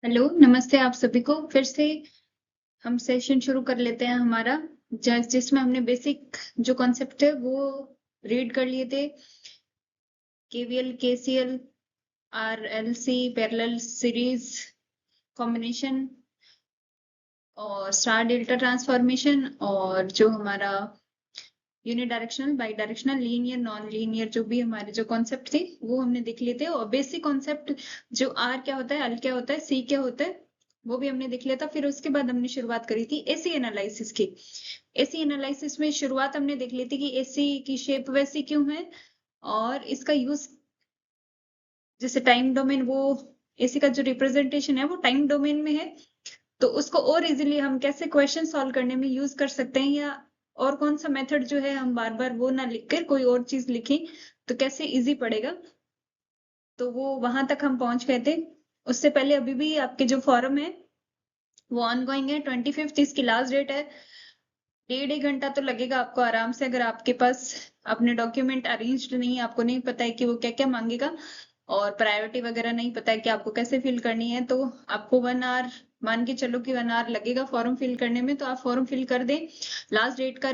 Hello, नमस्ते आप सभी को। फिर से हम सेशन शुरू कर लेते हैं हमारा, जिसमें हमने बेसिक जो कॉन्सेप्ट है वो रीड कर लिए थे। KVL, KCL, RLC, parallel series combination और स्टार डेल्टा ट्रांसफॉर्मेशन, और जो हमारा unidirectional, by directional, linear, non linear, जो भी हमारे जो कॉन्सेप्ट थे वो हमने देख लिए थे। और बेसिक कॉन्सेप्ट जो आर क्या होता है, एल क्या होता है, सी क्या होता है, वो भी हमने देख लिया था। फिर उसके बाद हमने शुरुआत करी थी एसी एनालिसिस की। एसी एनालिसिस में शुरुआत हमने देख ली थी कि एसी की शेप वैसी क्यों है, और इसका यूज जैसे टाइम डोमेन, वो एसी का जो रिप्रेजेंटेशन है वो टाइम डोमेन में है, तो उसको और इजीली हम कैसे क्वेश्चन सॉल्व करने में यूज कर सकते हैं, या और कौन सा मेथड जो है हम बार बार वो ना लिखकर कोई और चीज लिखें तो कैसे इजी पड़ेगा। तो वो वहां तक हम पहुंच गए थे। उससे पहले अभी भी आपके जो फॉरम है वो ऑनगोइंग है। 25 इसकी लास्ट डेट है। 1.5 घंटा तो लगेगा आपको आराम से, अगर आपके पास अपने डॉक्यूमेंट अरेंज्ड नहीं है, आपको नहीं पता है कि वो क्या क्या मांगेगा, और प्रायोरिटी वगैरह नहीं पता है कि आपको कैसे फिल करनी है, तो आपको 1 आवर मान के चलो कि 1 आवर लगेगा फॉर्म फिल करने में। तो आप फॉर्म फिल कर दें, लास्ट डेट का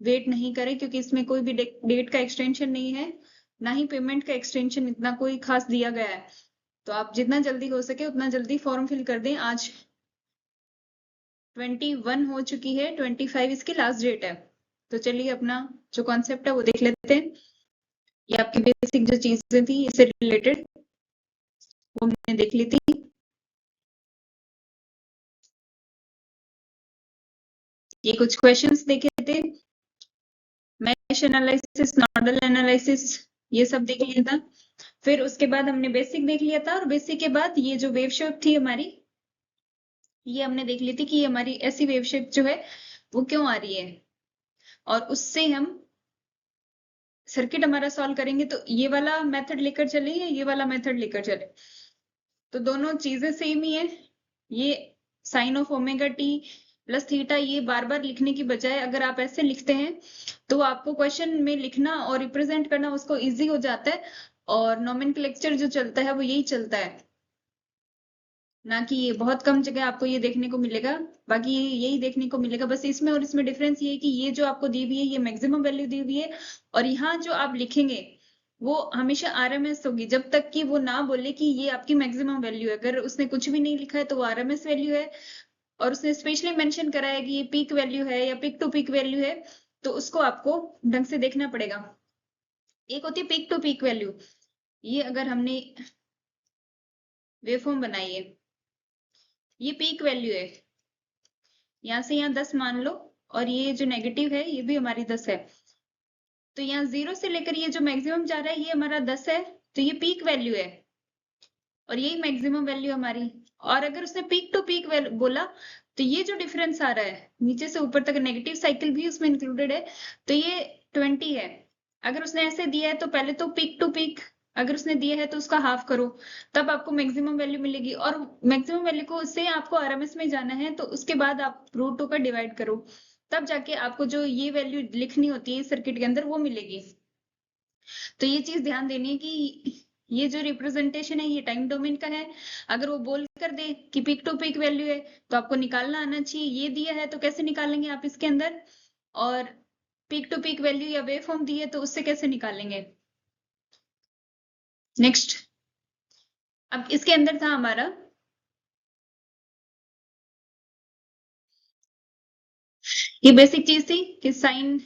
वेट नहीं करें, क्योंकि इसमें कोई भी डेट का एक्सटेंशन नहीं है, ना ही पेमेंट का एक्सटेंशन इतना कोई खास दिया गया है। तो आप जितना जल्दी हो सके उतना जल्दी फॉर्म फिल कर दें। आज 21 हो चुकी है, 25 इसकी लास्ट डेट है। तो चलिए अपना जो कॉन्सेप्ट है वो देख लेते हैं। ये आपकी बेसिक जो चीजें थी इससे रिलेटेड वो हमने देख ली थी। ये कुछ क्वेश्चंस देखे थे, मैश एनालिसिस, नोडल एनालिसिस, ये सब देख लिया था। फिर उसके बाद हमने बेसिक देख लिया था, और बेसिक के बाद ये जो वेव शेप थी हमारी, ये हमने देख ली थी कि हमारी ऐसी वेव शेप जो है वो क्यों आ रही है, और उससे हम सर्किट हमारा सॉल्व करेंगे। तो ये वाला मेथड लेकर चले या ये वाला मेथड लेकर चले, तो दोनों चीजें सेम ही है। ये sine of omega t plus theta, ये बार बार लिखने की बजाय अगर आप ऐसे लिखते हैं तो आपको क्वेश्चन में लिखना और रिप्रेजेंट करना उसको इजी हो जाता है, और नोमेनक्लेचर जो चलता है वो यही चलता है, ना कि ये बहुत कम जगह आपको ये देखने को मिलेगा। बाकी यही देखने को मिलेगा, बस इसमें और इसमें डिफरेंस ये है कि ये जो आपको दी हुई है ये मैक्सिमम वैल्यू दी हुई है, और यहाँ जो आप लिखेंगे वो हमेशा आरएमएस होगी, जब तक कि वो ना बोले कि ये आपकी मैक्सिमम वैल्यू है। अगर उसने कुछ भी नहीं लिखा है तो वो आरएमएस वैल्यू है, और उसने स्पेशली मेंशन करा है कि ये पीक वैल्यू है या पीक टू पीक वैल्यू है, तो उसको आपको ढंग से देखना पड़ेगा। एक होती है पीक टू पीक वैल्यू, ये अगर हमने वेवफॉर्म बनाई है, ये पीक वैल्यू है, यहाँ से यहाँ 10 मान लो, और ये जो नेगेटिव है ये भी हमारी 10 है, तो यहाँ 0 से लेकर ये जो मैक्सिमम जा रहा है ये हमारा 10 है, तो ये पीक वैल्यू है, और यही मैक्सिमम वैल्यू हमारी। और अगर उसने पीक टू पीक बोला, तो ये जो डिफरेंस आ रहा है नीचे से ऊपर तक, नेगेटिव साइकिल भी उसमें इंक्लूडेड है, तो ये 20 है। अगर उसने ऐसे दिया है तो पहले तो पीक टू पीक, अगर उसने दिया है तो उसका हाफ करो, तब आपको मैक्सिमम वैल्यू मिलेगी, और मैक्सिमम वैल्यू को उससे आपको आरएमएस में जाना है, तो उसके बाद आप √2 का डिवाइड करो, तब जाके आपको जो ये वैल्यू लिखनी होती है सर्किट के अंदर वो मिलेगी। तो ये चीज ध्यान देनी है कि ये जो रिप्रेजेंटेशन है ये टाइम डोमेन का है। अगर वो बोल कर दे कि पीक टू पीक वैल्यू है तो आपको निकालना आना चाहिए, ये दिया है तो कैसे निकालेंगे आप इसके अंदर, और पीक टू पीक वैल्यू या वेव फॉर्म दी है तो उससे कैसे निकालेंगे। नेक्स्ट, अब इसके अंदर था हमारा ये बेसिक चीज थी कि साइन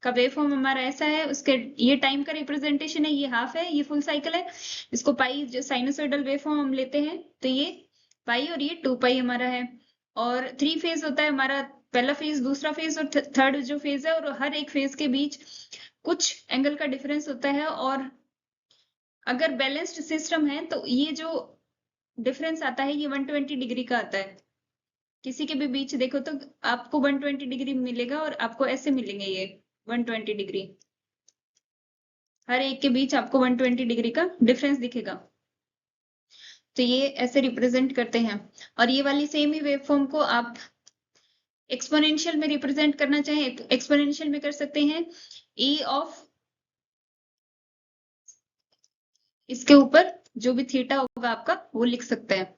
का वेव फॉर्म हमारा ऐसा है, उसके ये टाइम का रिप्रेजेंटेशन है, ये हाफ है, ये फुल साइकिल है। इसको पाई जो साइनोसॉइडल वेव फॉर्म हम लेते हैं, तो ये पाई और ये 2 पाई हमारा है। और 3 फेज होता है हमारा, पहला फेज, दूसरा फेज और थर्ड जो फेज है, और हर एक फेज के बीच कुछ एंगल का डिफरेंस होता है। और अगर बैलेंस्ड सिस्टम है तो ये जो डिफरेंस आता है ये 120 डिग्री का आता है। किसी के भी बीच देखो तो आपको 120 डिग्री मिलेगा, और आपको ऐसे मिलेंगे ये 120 डिग्री, हर एक के बीच आपको 120 डिग्री का डिफरेंस दिखेगा। तो ये ऐसे रिप्रेजेंट करते हैं। और ये वाली सेम ही वेव फॉर्म को आप एक्सपोनेंशियल में रिप्रेजेंट करना चाहें, एक्सपोनेंशियल में कर सकते हैं। ई ऑफ, इसके ऊपर जो भी थीटा होगा आपका वो लिख सकते हैं।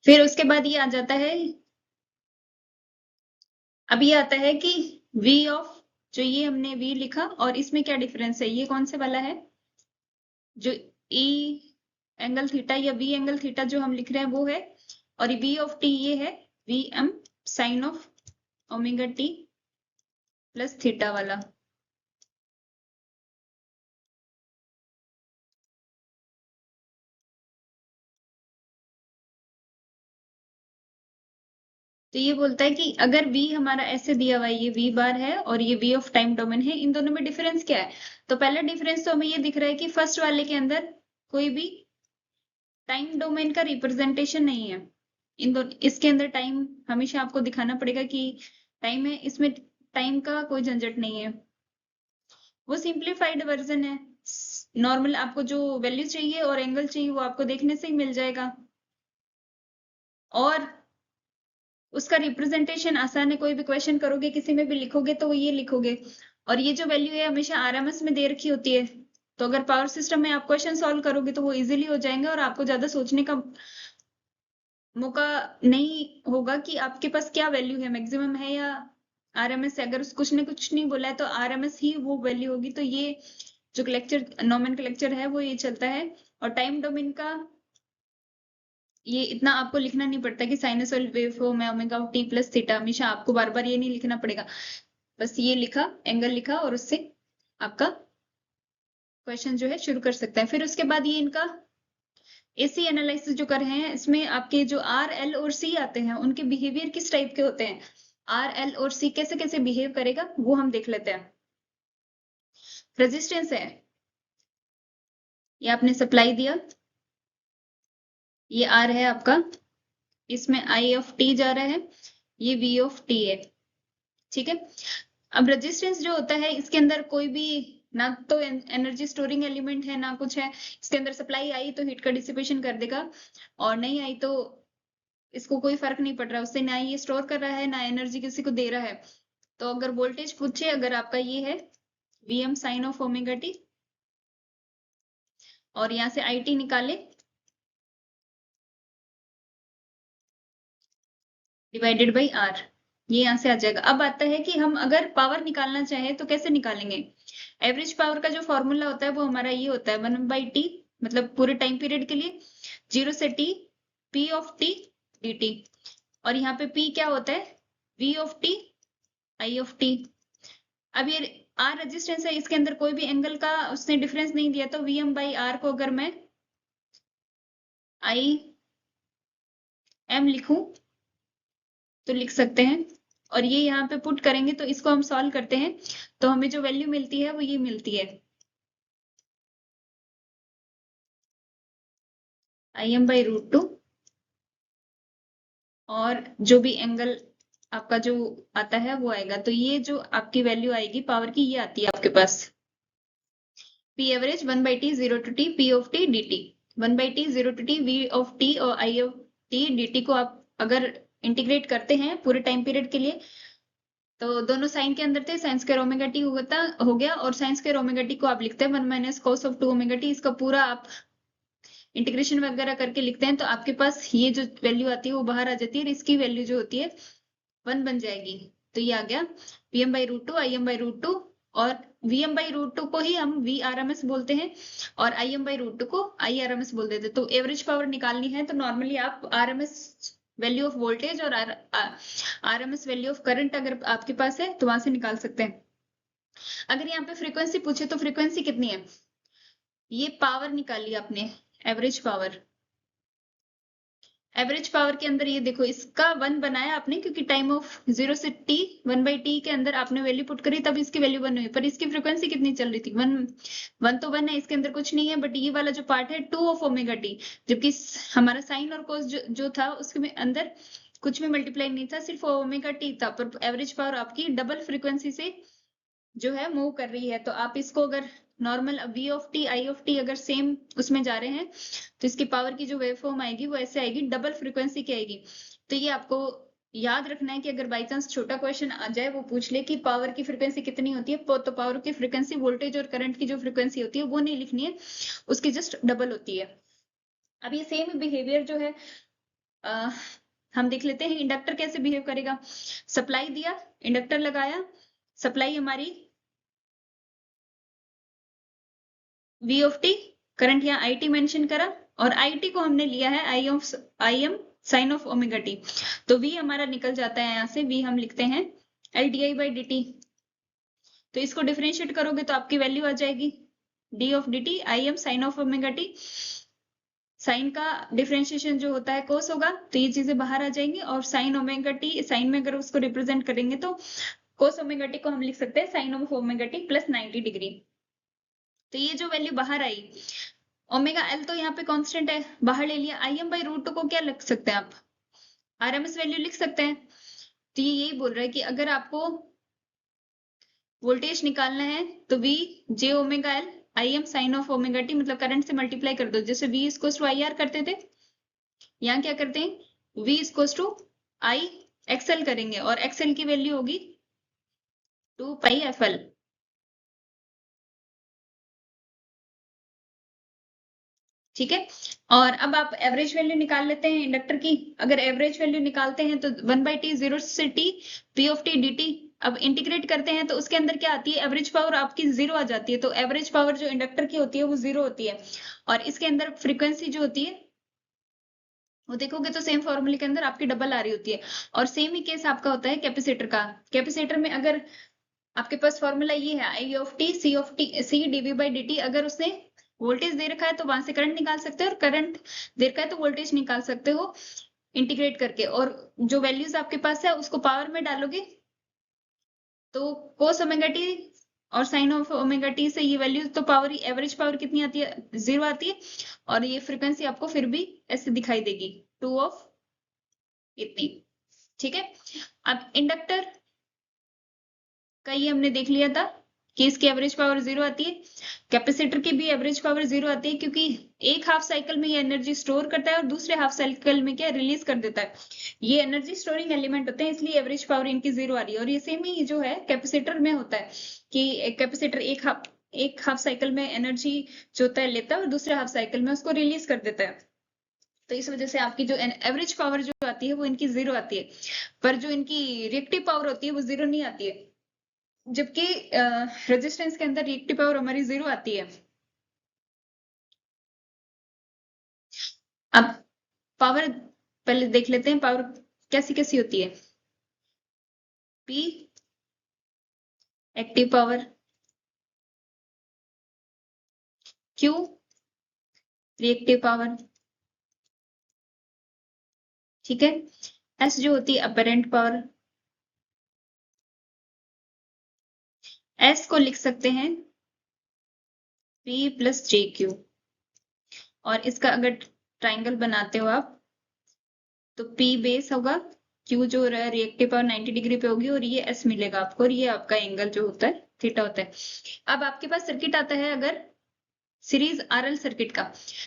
फिर उसके बाद ये आ जाता है, अब ये आता है कि v ऑफ, जो ये हमने v लिखा और इसमें क्या डिफरेंस है, ये कौन से वाला है, जो e एंगल थीटा या v एंगल थीटा जो हम लिख रहे हैं वो है, और v ऑफ t ये है vm sine of omega t plus theta वाला। तो ये बोलता है कि अगर v हमारा ऐसे दिया हुआ है, ये v बार है और ये v ऑफ टाइम डोमेन है, इन दोनों में डिफरेंस क्या है। तो पहला डिफरेंस तो हमें ये दिख रहा है कि फर्स्ट वाले के अंदर कोई भी टाइम डोमेन का रिप्रेजेंटेशन नहीं है। इन दोनों, इसके अंदर टाइम हमेशा आपको दिखाना पड़ेगा कि टाइम है, इसमें टाइम का कोई झंझट नहीं है, वो सिंप्लीफाइड वर्जन है। नॉर्मल आपको जो वैल्यू चाहिए और एंगल चाहिए वो आपको देखने से ही मिल जाएगा, और उसका रिप्रेजेंटेशन आसान है। कोई भी क्वेश्चन करोगे, किसी में भी लिखोगे तो वो ये लिखोगे, और ये जो वैल्यू है हमेशा आरएमएस में दे रखी होती है। तो अगर पावर सिस्टम में आप क्वेश्चन सॉल्व करोगे तो वो इजीली हो जाएंगे और आपको ज्यादा सोचने का मौका नहीं होगा कि आपके पास क्या वैल्यू है, मैक्सिमम है या आरएमएस है। अगर कुछ ने कुछ नहीं बोला है तो आरएमएस ही वो वैल्यू होगी। तो ये जो कलेक्चर नोमेनक्लेचर है वो ये चलता है। और टाइम डोमेन का ये इतना आपको लिखना नहीं पड़ता कि साइनसॉइडल वेवफॉर्म है ओमेगा टी प्लस थीटा, हमेशा आपको बार बार ये नहीं लिखना पड़ेगा। बस ये लिखा, एंगल लिखा, और उससे आपका क्वेश्चन जो है शुरू कर सकता है। फिर उसके बाद ये इनका एसी एनालिसिस जो कर रहे हैं, इसमें आपके जो आर एल और सी आते हैं उनके बिहेवियर किस टाइप के होते हैं, आर एल और सी कैसे कैसे बिहेव करेगा वो हम देख लेते हैं। रेजिस्टेंस है, ये आपने सप्लाई दिया, ये आर है आपका, इसमें आई ऑफ टी जा रहा है, ये वी ऑफ टी है, ठीक है। अब रेजिस्टेंस जो होता है इसके अंदर कोई भी ना तो एनर्जी स्टोरिंग एलिमेंट है ना कुछ है, इसके अंदर सप्लाई आई तो हीट का डिसिपेशन कर देगा, और नहीं आई तो इसको कोई फर्क नहीं पड़ रहा, उससे ना ये स्टोर कर रहा है ना एनर्जी किसी को दे रहा है। तो अगर वोल्टेज पूछे, अगर आपका ये है Vm sine of omega t, और यहाँ से आई टी निकाले डिवाइडेड बाई आर, ये यहाँ से आ जाएगा। अब आता है कि हम अगर पावर निकालना चाहें तो कैसे निकालेंगे। एवरेज पावर का जो फॉर्मूला होता है वो हमारा ये होता है 1/t, मतलब पूरे टाइम पीरियड के लिए 0 से t, p of t dt, और यहाँ पे p क्या होता है, v of t i of t। अब ये आर रेजिस्टेंस है, इसके अंदर कोई भी एंगल का उसने डिफरेंस नहीं दिया, तो Vm बाई आर को अगर मैं आई एम लिखूं तो लिख सकते हैं, और ये यहाँ पे पुट करेंगे तो इसको हम सॉल्व करते हैं तो हमें जो वैल्यू मिलती है वो ये मिलती है, Im/√2, और जो भी एंगल आपका जो आता है वो आएगा। तो ये जो आपकी वैल्यू आएगी पावर की, ये आती है आपके पास P average 1/t 0 to t P of t dt, 1/t 0 to t V of t और I of t dt को आप अगर इंटीग्रेट करते हैं पूरे टाइम पीरियड के लिए, तो दोनों साइन के अंदर थे, साइन स्क्वायर ओमेगा टी होता हो गया, और साइन स्क्वायर ओमेगा टी को आप लिखते हैं 1 minus cos of 2 omega T, इसका पूरा आप इंटीग्रेशन वगैरह करके लिखते हैं तो आपके पास ये जो वैल्यू आती है वो बाहर आ जाती है, और इसकी वैल्यू जो होती है 1 बन जाएगी। तो ये आ गया Vm/√2 Im/√2, और Vm/√2 को ही हम Vrms बोलते हैं और Im/√2 को Irms बोल देते हैं। तो एवरेज पावर निकालनी है तो नॉर्मली आप RMS वैल्यू ऑफ वोल्टेज और RMS वैल्यू ऑफ करंट अगर आपके पास है तो वहां से निकाल सकते हैं। अगर यहाँ पे फ्रीक्वेंसी पूछे तो फ्रीक्वेंसी कितनी है, ये पावर निकाली आपने, एवरेज पावर। एवरेज पावर के अंदर ये देखो इसका 1 बनाया आपने, क्योंकि टाइम ऑफ 0 से t 1/t के अंदर आपने वैल्यू पुट करी तब इसकी वैल्यू 1 हुई, पर इसकी फ्रीक्वेंसी कितनी चल रही थी, 1 तो 1 है, इसके अंदर कुछ नहीं है, बट ये वाला जो पार्ट है 2 ऑफ ओमेगा टी, जबकि हमारा साइन और कोस जो था उसके अंदर कुछ भी मल्टीप्लाई नहीं था, सिर्फ ओमेगा टी था, पर एवरेज पावर आपकी डबल फ्रीक्वेंसी से जो है मूव कर रही है। तो आप इसको अगर normal v of t i of t अगर सेम उसमें जा रहे हैं तो इसकी पावर की जो वेव फॉर्म आएगी वो ऐसे आएगी, डबल फ्रीक्वेंसी की आएगी। तो ये आपको याद रखना है कि अगर बाई चांस छोटा क्वेश्चन आ जाए, वो पूछ ले कि पावर की फ्रीक्वेंसी कितनी होती है, तो पावर की फ्रीक्वेंसी वोल्टेज और करंट की जो फ्रीक्वेंसी होती है वो नहीं लिखनी है, उसकी जस्ट डबल होती है। अब ये सेम बिहेवियर जो है हम देख लेते हैं इंडक्टर कैसे बिहेव करेगा। सप्लाई दिया, इंडक्टर लगाया, सप्लाई हमारी V ऑफ टी, करंट यहाँ IT मेंशन करा, और IT को हमने लिया है I m sine of omega t. तो V हमारा निकल जाता है, यहाँ से V हम लिखते हैं LDI/dt। तो इसको डिफरेंशिएट करोगे तो आपकी वैल्यू आ जाएगी D of dt I m sine of omega t. Sine का डिफरेंशिएशन जो होता है कोस होगा, तो ये चीजें बाहर आ जाएंगी, और साइन ओमेगा टी, साइन में अगर उसको रिप्रेजेंट करेंगे तो कोस ओमेगा टी को हम लिख सकते हैं sine of omega t plus 90 degree. तो ये जो वैल्यू बाहर आई, ओमेगा एल तो यहाँ पे कांस्टेंट है, बाहर ले लिया, Im/√2 को क्या लिख सकते हैं आप, RMS वैल्यू लिख सकते हैं। तो ये यही बोल रहा है कि अगर आपको वोल्टेज निकालना है तो V j omega L IM sine of omega t, मतलब करंट से मल्टीप्लाई कर दो, जैसे V इक्वल्स टू IR करते थे, यहाँ क्या करते हैं V equals to I XL करेंगे, और XL की वैल्यू होगी 2πfl। ठीक है, और अब आप एवरेज वैल्यू निकाल लेते हैं इंडक्टर की। अगर एवरेज वैल्यू निकालते हैं तो 1/t 0 से t p of t dt। अब इंटीग्रेट करते हैं तो उसके अंदर क्या आती है, एवरेज पावर आपकी 0 आ जाती है। तो एवरेज पावर जो इंडक्टर की होती है वो 0 होती है, और इसके अंदर फ्रीक्वेंसी जो होती है वो देखोगे तो सेम फॉर्मूले के अंदर आपकी डबल आ रही होती है। और सेम ही केस आपका होता है कैपेसिटर का। कैपेसिटर में अगर आपके पास फॉर्मूला ये है I of t C of t C dv/dt, अगर उसने वोल्टेज दे रखा है तो वहां से करंट निकाल सकते हो, और करंट दे रखा है तो वोल्टेज निकाल सकते हो इंटीग्रेट करके। और जो वैल्यूज आपके पास है उसको पावर में डालोगे तो कोस ओमेगा टी और साइन ऑफ ओमेगा टी से ये वैल्यू, तो पावर, एवरेज पावर कितनी आती है, 0 आती है, और ये फ्रीक्वेंसी आपको फिर भी ऐसे दिखाई देगी 2 ऑफ इतनी। ठीक है, अब इंडक्टर का ये हमने देख लिया था कि इसकी एवरेज पावर 0 आती है। कैपेसिटर की भी एवरेज पावर 0 आती है, क्योंकि एक हाफ साइकिल में ये एनर्जी स्टोर करता है और दूसरे हाफ साइकिल में क्या रिलीज कर देता है। ये एनर्जी स्टोरिंग एलिमेंट होते हैं, इसलिए एवरेज पावर इनकी 0 आ रही है। और ये सेम ही जो है कैपेसिटर में होता है कि कैपेसिटर एक हाफ साइकिल में एनर्जी जो होता है लेता है और दूसरे हाफ साइकिल में उसको रिलीज कर देता है। तो इस वजह से आपकी जो एवरेज पावर जो आती है वो इनकी 0 आती है, पर जो इनकी रिएक्टिव पावर होती है वो 0 नहीं आती है, जबकि रेजिस्टेंस के अंदर रिएक्टिव पावर हमारी 0 आती है। अब पावर पहले देख लेते हैं, पावर कैसी कैसी होती है। P active power, Q reactive power, ठीक है। S जो होती है अपरेंट पावर, S को लिख सकते हैं P प्लस JQ, और इसका अगर ट्राइंगल बनाते हो आप तो P बेस होगा, Q जो रिएक्टिव पावर 90 डिग्री पे होगी, और ये S मिलेगा आपको, और ये आपका एंगल जो होता है थीटा होता है। अब आपके पास सर्किट आता है अगर सीरीज आरएल सर्किट का।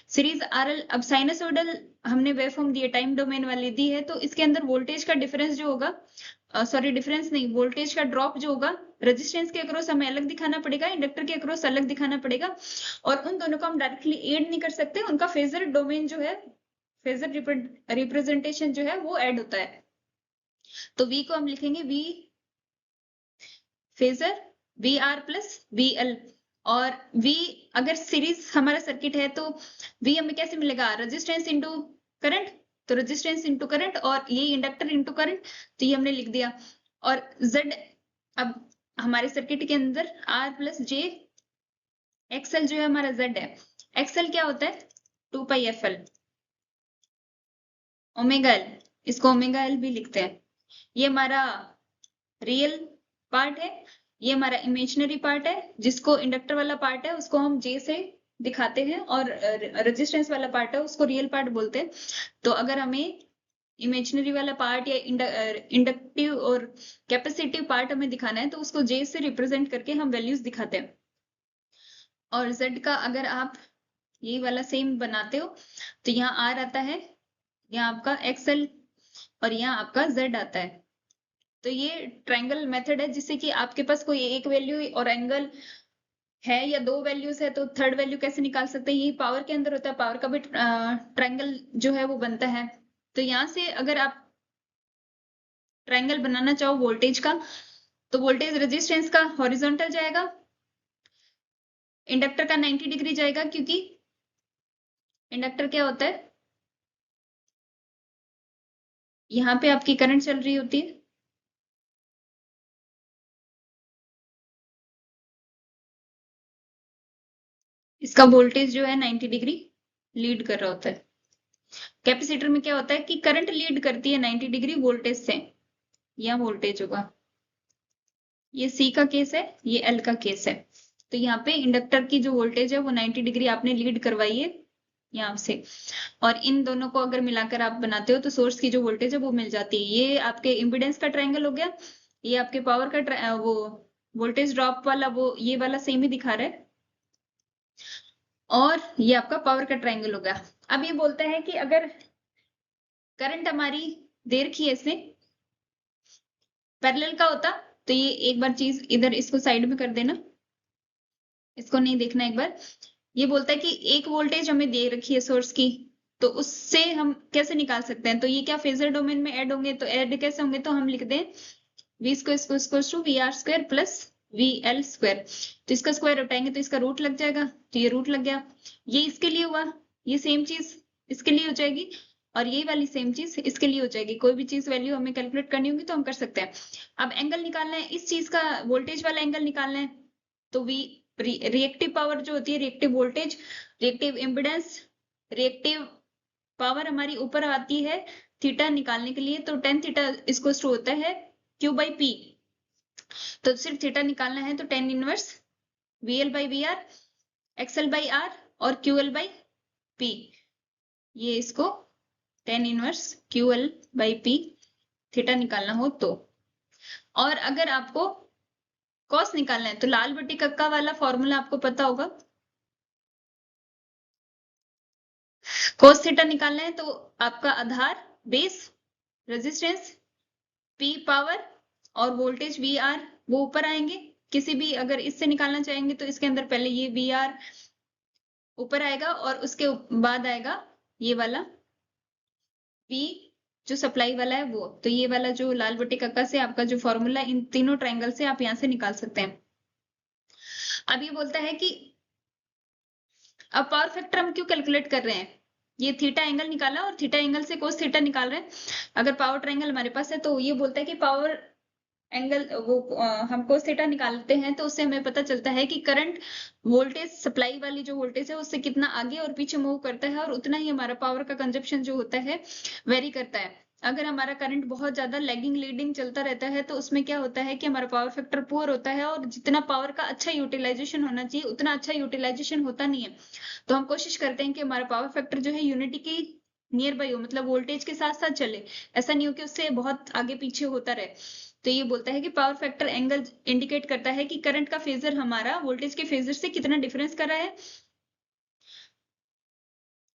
सीरीज आरएल, अब साइनसोइडल हमने वेवफॉर्म दी है, टाइम डोमेन वाली दी है, तो इसके अंदर वोल्टेज का डिफरेंस जो होगा, सॉरी डिफरेंस नहीं, वोल्टेज का ड्रॉप जो होगा, रेजिस्टेंस के अक्रॉस हमें अलग दिखाना पड़ेगा, इंडक्टर के अक्रॉस अलग दिखाना पड़ेगा, और उन दोनों को हम डायरेक्टली ऐड नहीं कर सकते, उनका फेजर डोमेन जो है, फेजर रिप्रेजेंटेशन जो है वो ऐड होता है। तो V को हम लिखेंगे V phasor VR plus VL, और V अगर सीरीज हमारा सर्किट है तो V हमें कैसे मिलेगा, रेजिस्टेंस इंटू करंट, तो रेजिस्टेंस इंटू करंट, और ये इंडक्टर इंटू करंट, तो ये हमने लिख दिया। और Z, अब हमारे सर्किट के अंदर R प्लस J XL जो है हमारा Z है, XL क्या होता है 2πfl ओमेगा L, इसको ओमेगा L भी लिखते हैं। ये हमारा रियल पार्ट है, ये हमारा इमेजिनरी पार्ट है, जिसको इंडक्टर वाला पार्ट है उसको हम J से दिखाते हैं, और रेजिस्टेंस वाला पार्ट है उसको रियल पार्ट बोलते हैं। तो अगर हमें इमेजिनरी वाला पार्ट या इंडक्टिव और कैपेसिटिव पार्ट हमें दिखाना है तो उसको J से रिप्रेजेंट करके हम वैल्यूज दिखाते हैं। और Z का अगर आप यही वाला सेम बनाते हो तो यहाँ R आता है, यहाँ आपका XL, और यहाँ आपका Z आता है। तो ये ट्रायंगल मेथड है, जिससे कि आपके पास कोई एक वैल्यू और एंगल है या दो वैल्यूज है तो थर्ड वैल्यू कैसे निकाल सकते हैं, यही पावर के अंदर होता है। पावर का भी ट्रायंगल जो है वो बनता है। तो यहाँ से अगर आप ट्रायंगल बनाना चाहो वोल्टेज का, तो वोल्टेज रेजिस्टेंस का हॉरिजॉन्टल जाएगा, इंडक्टर का 90 डिग्री जाएगा, क्योंकि इंडक्टर क्या होता है, यहाँ पे आपकी करंट चल रही होती है, इसका वोल्टेज जो है 90 डिग्री लीड कर रहा होता है। कैपेसिटर में क्या होता है कि करंट लीड करती है 90 डिग्री वोल्टेज से, यह वोल्टेज होगा। ये सी का केस है, ये एल का केस है। तो यहाँ पे इंडक्टर की जो वोल्टेज है वो 90 डिग्री आपने लीड करवाई है यहाँ से, और इन दोनों को अगर मिलाकर आप बनाते हो तो सोर्स की जो वोल्टेज है वो मिल जाती है। ये आपके इम्पीडेंस का ट्रायंगल हो गया, ये आपके पावर का वो वोल्टेज ड्रॉप वाला, वो ये वाला सेम ही दिखा रहा है, और ये आपका पावर का ट्रायंगल हो गया। अब ये बोलता है कि अगर करंट हमारी दे रखी है इसने पैरेलल का होता, तो ये एक बार चीज इधर इसको साइड में कर देना, इसको नहीं देखना एक बार। ये बोलता है कि एक वोल्टेज हमें दे रखी है सोर्स की, तो उससे हम कैसे निकाल सकते हैं, तो ये क्या फेजर डोमेन में ऐड होंगे, तो ऐड कैसे होंगे, तो हम लिख दें V square V R square plus V L square. तो इसका स्क्वायर उठाएंगे तो इसका रूट लग जाएगा, तो ये रूट लग गया। ये इसके लिए हुआ, ये सेम चीज इसके लिए हो जाएगी, और ये वाली सेम चीज इसके लिए हो जाएगी। कोई भी चीज वैल्यू हमें कैलकुलेट करनी होगी तो हम कर सकते हैं। अब एंगल निकालना है, इस चीज का वोल्टेज वाला एंगल निकालना है, तो वी रिएक्टिव पावर जो होती है, reactive voltage, reactive impedance, reactive power हमारी ऊपर आती है थीटा निकालने के लिए, तो टेन थीटा इसको होता है क्यू बाई पी। तो सिर्फ थीटा निकालना है, तो tan inverse V L by V R, XL by R और क्यू एल बाई पी, ये इसको tan inverse Q L by P theta निकालना हो तो। और अगर आपको कॉस निकालना है तो लाल बट्टी कक्का वाला फॉर्मूला आपको पता होगा। कॉस थीटा निकालना है तो आपका आधार, बेस, रेजिस्टेंस, पी पावर और वोल्टेज वी आर वो ऊपर आएंगे। किसी भी अगर इससे निकालना चाहेंगे तो इसके अंदर पहले ये वी आर ऊपर आएगा और उसके बाद आएगा ये वाला पी जो सप्लाई वाला है वो। तो ये वाला जो लाल बट्टी कक्का से आपका जो फॉर्मूला, इन तीनों ट्रायंगल से आप यहां से निकाल सकते हैं। अब ये बोलता है कि अब पावर फैक्टर हम क्यों कैलकुलेट कर रहे हैं, ये थीटा एंगल निकाला और थीटा एंगल से कोस थीटा निकाल रहे हैं। अगर पावर ट्रायंगल हमारे पास है तो ये बोलता है कि पावर एंगल वो हम कोस थीटा निकालते हैं तो उससे हमें पता चलता है कि करंट वोल्टेज सप्लाई वाली जो वोल्टेज है उससे कितना आगे और पीछे मूव करता है, और उतना ही हमारा पावर का कंजप्शन जो होता है वेरी करता है। अगर हमारा करंट बहुत ज्यादा लैगिंग लीडिंग चलता रहता है तो उसमें क्या होता है कि हमारा पावर फैक्टर पुअर होता है, और जितना पावर का अच्छा यूटिलाइजेशन होना चाहिए उतना अच्छा यूटिलाइजेशन होता नहीं है। तो हम कोशिश करते हैं कि हमारा पावर फैक्टर जो है यूनिटी की नियर बाई हो, मतलब वोल्टेज के साथ साथ चले, ऐसा नहीं हो कि उससे बहुत आगे पीछे होता रहे। तो ये बोलता है कि पावर फैक्टर एंगल इंडिकेट करता है कि करंट का फेजर हमारा वोल्टेज के फेजर से कितना डिफरेंस कर रहा है।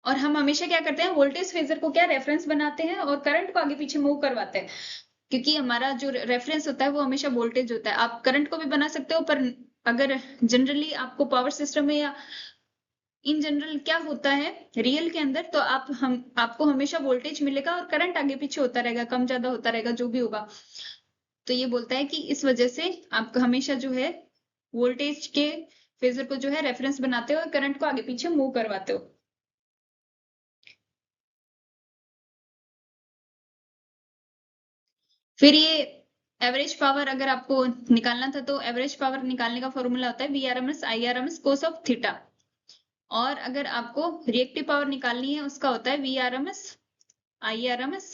और हम हमेशा क्या करते हैं, वोल्टेज फेजर को क्या रेफरेंस बनाते हैं और करंट को आगे पीछे मूव करवाते हैं, क्योंकि हमारा जो रेफरेंस होता है वो हमेशा वोल्टेज होता है। आप करंट को भी बना सकते हो, पर अगर जनरली आपको पावर सिस्टम में या इन जनरल क्या होता है रियल के अंदर, तो आपको हमेशा वोल्टेज मिलेगा और करंट आगे पीछे होता रहेगा, कम ज्यादा होता रहेगा जो भी होगा। तो ये बोलता है कि इस वजह से आप हमेशा जो है वोल्टेज के फेजर को जो है रेफरेंस बनाते हो और करंट को आगे पीछे मूव करवाते हो। फिर ये एवरेज पावर अगर आपको निकालना था तो एवरेज पावर निकालने का फॉर्मूला होता है V R M S I R M S cos of theta. और अगर आपको रिएक्टिव पावर निकालनी है उसका होता है V R M S I R M S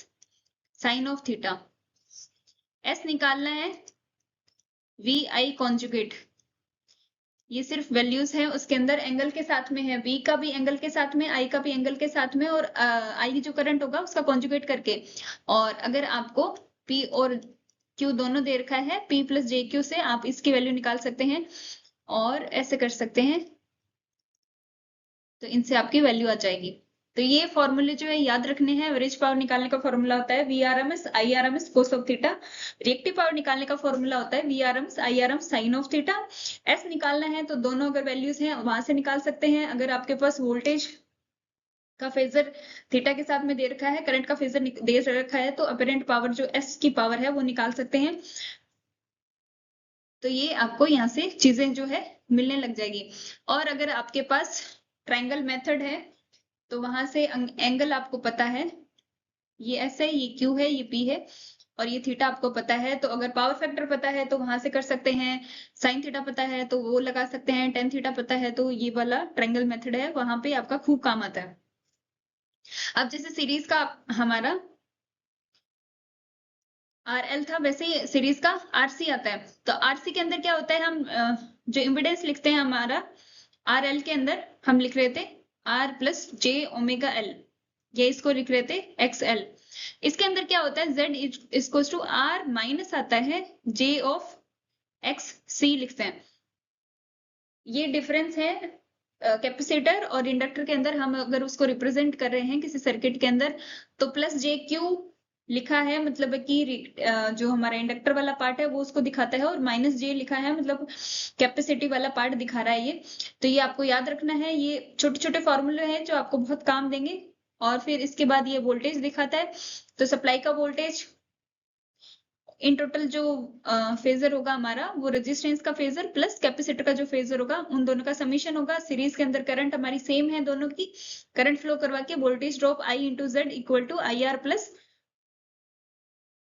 sine of theta. S निकालना है वी आई कॉन्जुगेट, ये सिर्फ वैल्यूज है, उसके अंदर एंगल के साथ में है, वी का भी एंगल के साथ में, आई का भी एंगल के साथ में, और आई जो करंट होगा उसका कॉन्जुगेट करके। और अगर आपको पी और क्यू दोनों दे रखा है, पी प्लस जे क्यू से आप इसकी वैल्यू निकाल सकते हैं, और ऐसे कर सकते हैं, तो इनसे आपकी वैल्यू आ जाएगी। तो ये फॉर्मूले जो है याद रखने हैं। एवरेज पावर निकालने का फॉर्मूला होता है V R M S I R M S cos of theta. Reactive power निकालने का फॉर्मूला होता है V R M S I R M sine of theta. S निकालना है तो दोनों अगर वैल्यूज हैं वहां से निकाल सकते हैं। अगर आपके पास वोल्टेज का फेजर थीटा के साथ में दे रखा है, करंट का फेजर दे रखा है, तो अपरेंट पावर जो एस की पावर है वो निकाल सकते हैं। तो ये आपको यहाँ से चीजें जो है मिलने लग जाएगी। और अगर आपके पास ट्रायंगल मेथड है तो वहां से एंगल आपको पता है, ये एस है, ये क्यू है, ये पी है, और ये थीटा आपको पता है। तो अगर पावर फैक्टर पता है तो वहां से कर सकते हैं, साइन थीटा पता है तो वो लगा सकते हैं, टेन थीटा पता है तो ये वाला ट्रायंगल मेथड है, वहां पे आपका खूब काम आता है। अब जैसे सीरीज का हमारा RL था, वैसे ही सीरीज का RC आता है। तो RC के अंदर क्या होता है, हम जो इम्पिडेंस लिखते हैं हमारा RL के अंदर हम लिख रहे थे R plus J omega L, ये इसको लिख रहे थे XL। इसके अंदर क्या होता है, Z equals to R minus आता है J ऑफ XC लिखते हैं। ये डिफरेंस है कैपेसिटर और इंडक्टर के अंदर। हम अगर उसको रिप्रेजेंट कर रहे हैं किसी सर्किट के अंदर तो प्लस जे क्यू लिखा है, मतलब कि जो हमारा इंडक्टर वाला पार्ट है वो उसको दिखाता है, और माइनस जे लिखा है मतलब कैपेसिटी वाला पार्ट दिखा रहा है ये। तो ये आपको याद रखना है, ये छोटे छोटे फॉर्मूले हैं जो आपको बहुत काम देंगे। और फिर इसके बाद ये वोल्टेज दिखाता है, तो सप्लाई का वोल्टेज इन टोटल जो फेजर होगा हमारा वो रेजिस्टेंस का फेजर प्लस कैपेसिटर का जो फेजर होगा उन दोनों का समीशन होगा। सीरीज के अंदर करंट हमारी सेम है दोनों की, करंट फ्लो करवा के voltage drop I into Z equal to IR plus